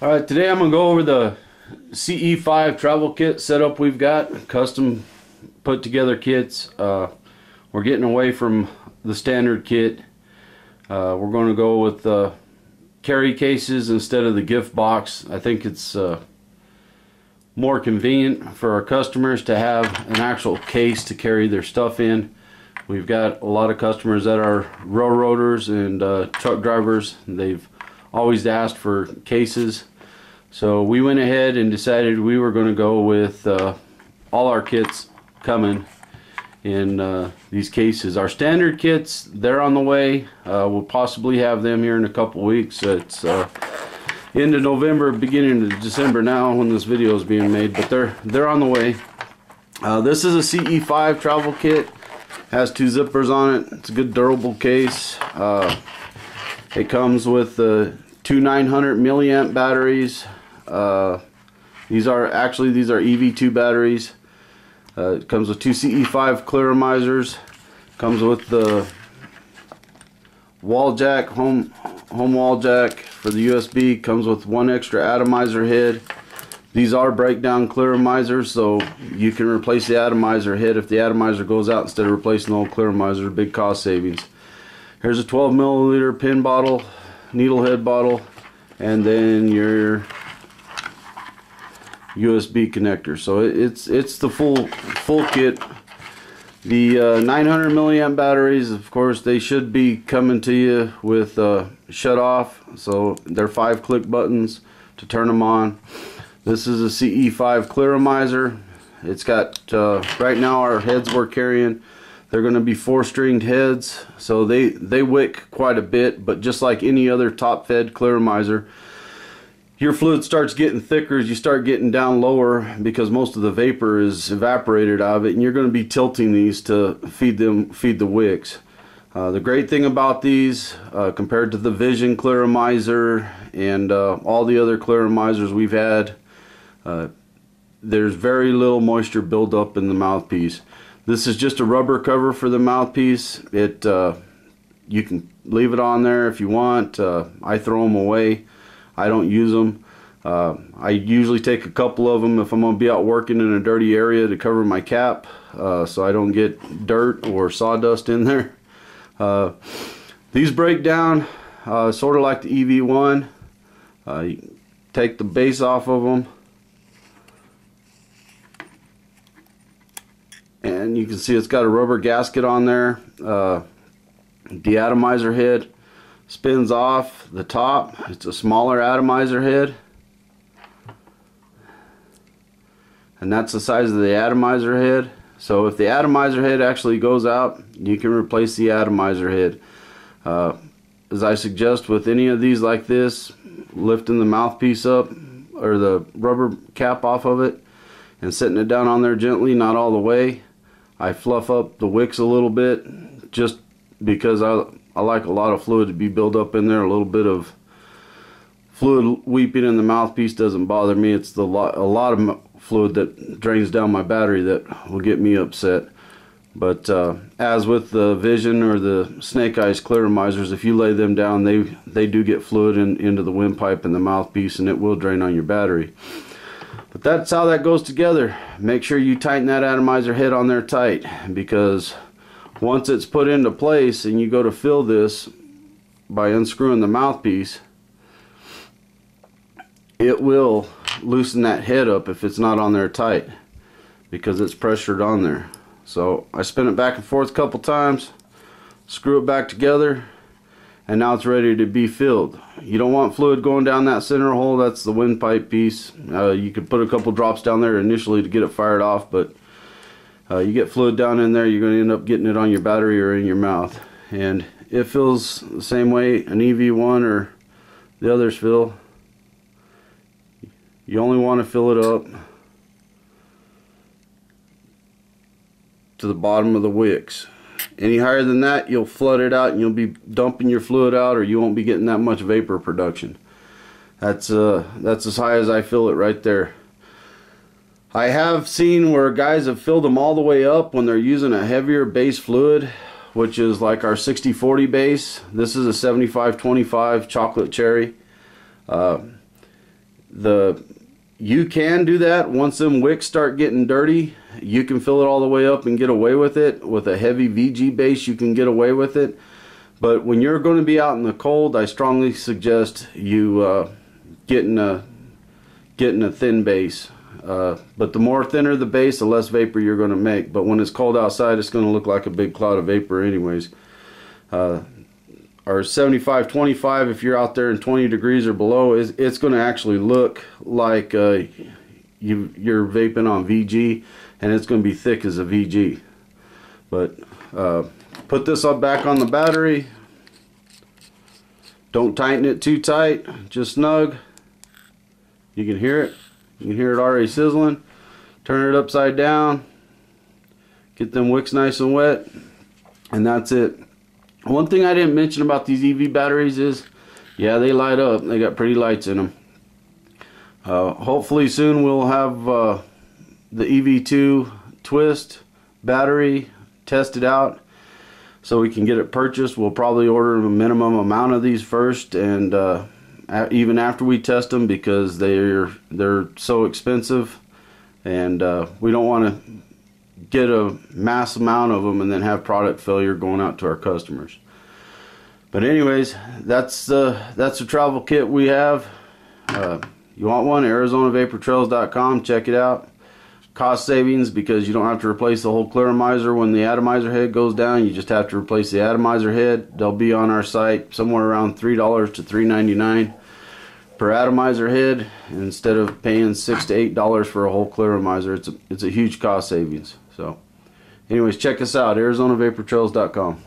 Alright, today I'm going to go over the CE5 travel kit setup we've got. Custom put together kits. We're getting away from the standard kit. We're going to go with carry cases instead of the gift box. I think it's more convenient for our customers to have an actual case to carry their stuff in. We've got a lot of customers that are railroaders and truck drivers. They've always asked for cases, so we went ahead and decided we were going to go with all our kits coming in these cases. Our standard kits, they're on the way. We'll possibly have them here in a couple weeks. It's end of November, beginning of December now when this video is being made, but they're on the way. This is a CE5 travel kit. Has two zippers on it. It's a good durable case. It comes with two 900 milliamp batteries. These are EV2 batteries. It comes with two CE5 clearamizers. Comes with the wall jack, home wall jack for the USB. Comes with one extra atomizer head. These are breakdown clearamizers, so you can replace the atomizer head if the atomizer goes out instead of replacing the old clearamizer. Big cost savings. Here's a 12 milliliter pin bottle, needle head bottle, and then your USB connector. So it's the full kit. The 900 milliamp batteries, of course, they should be coming to you with shut off. So they're 5-click buttons to turn them on. This is a CE5 clearamizer. It's got, right now our heads we're carrying, they're going to be 4-stringed heads, so they wick quite a bit, but just like any other top-fed clearamizer, your fluid starts getting thicker as you start getting down lower because most of the vapor is evaporated out of it, and you're going to be tilting these to feed the wicks. The great thing about these, compared to the Vision clearamizer and all the other clearamizers we've had, there's very little moisture buildup in the mouthpiece. This is just a rubber cover for the mouthpiece. You can leave it on there if you want. I throw them away. I don't use them. I usually take a couple of them if I'm going to be out working in a dirty area to cover my cap, so I don't get dirt or sawdust in there. These break down sort of like the EV1. You take the base off of them, and you can see it's got a rubber gasket on there. The atomizer head spins off the top. It's a smaller atomizer head, and that's the size of the atomizer head. So if the atomizer head actually goes out, you can replace the atomizer head. As I suggest with any of these like this, lifting the mouthpiece up or the rubber cap off of it and setting it down on there gently, not all the way. I fluff up the wicks a little bit just because I like a lot of fluid to be built up in there. A little bit of fluid weeping in the mouthpiece doesn't bother me. It's a lot of fluid that drains down my battery that will get me upset. But as with the Vision or the Snake Eyes clearamizers, if you lay them down, they do get fluid into the windpipe and the mouthpiece, and it will drain on your battery. But that's how that goes together. Make sure you tighten that atomizer head on there tight, because once it's put into place and you go to fill this by unscrewing the mouthpiece, it will loosen that head up if it's not on there tight, because it's pressured on there. So I spin it back and forth a couple times, screw it back together, and now it's ready to be filled. You don't want fluid going down that center hole. That's the windpipe piece. You could put a couple drops down there initially to get it fired off, but you get fluid down in there, you're going to end up getting it on your battery or in your mouth. And it fills the same way an EV1 or the others fill. You only want to fill it up to the bottom of the wicks. Any higher than that, you'll flood it out and you'll be dumping your fluid out, or you won't be getting that much vapor production. That's as high as I fill it right there. I have seen where guys have filled them all the way up when they're using a heavier base fluid, which is like our 60-40 base. This is a 75-25 chocolate cherry. You can do that. Once them wicks start getting dirty, you can fill it all the way up and get away with it. With a heavy VG base, you can get away with it. But when you're going to be out in the cold, I strongly suggest you getting a thin base. But the more thinner the base, the less vapor you're going to make. But when it's cold outside, it's going to look like a big cloud of vapor anyways. Our 75-25, if you're out there in 20 degrees or below, it's going to actually look like you're vaping on VG, and it's going to be thick as a VG. But put this up back on the battery. Don't tighten it too tight, just snug. You can hear it. You can hear it already sizzling. Turn it upside down. Get them wicks nice and wet, and that's it. One thing I didn't mention about these EV batteries is, yeah, they light up. They got pretty lights in them. Hopefully soon we'll have the EV2 twist battery tested out so we can get it purchased. We'll probably order a minimum amount of these first, and even after we test them, because they're so expensive, and we don't want to get a mass amount of them and then have product failure going out to our customers. But anyways, that's the travel kit we have. You want one? ArizonaVaporTrails.com. Check it out. Cost savings, because you don't have to replace the whole clearomizer when the atomizer head goes down. You just have to replace the atomizer head. They'll be on our site somewhere around $3 to $3.99 per atomizer head, instead of paying $6 to $8 for a whole clearomizer. It's a huge cost savings. So anyways, check us out, ArizonaVaporTrails.com.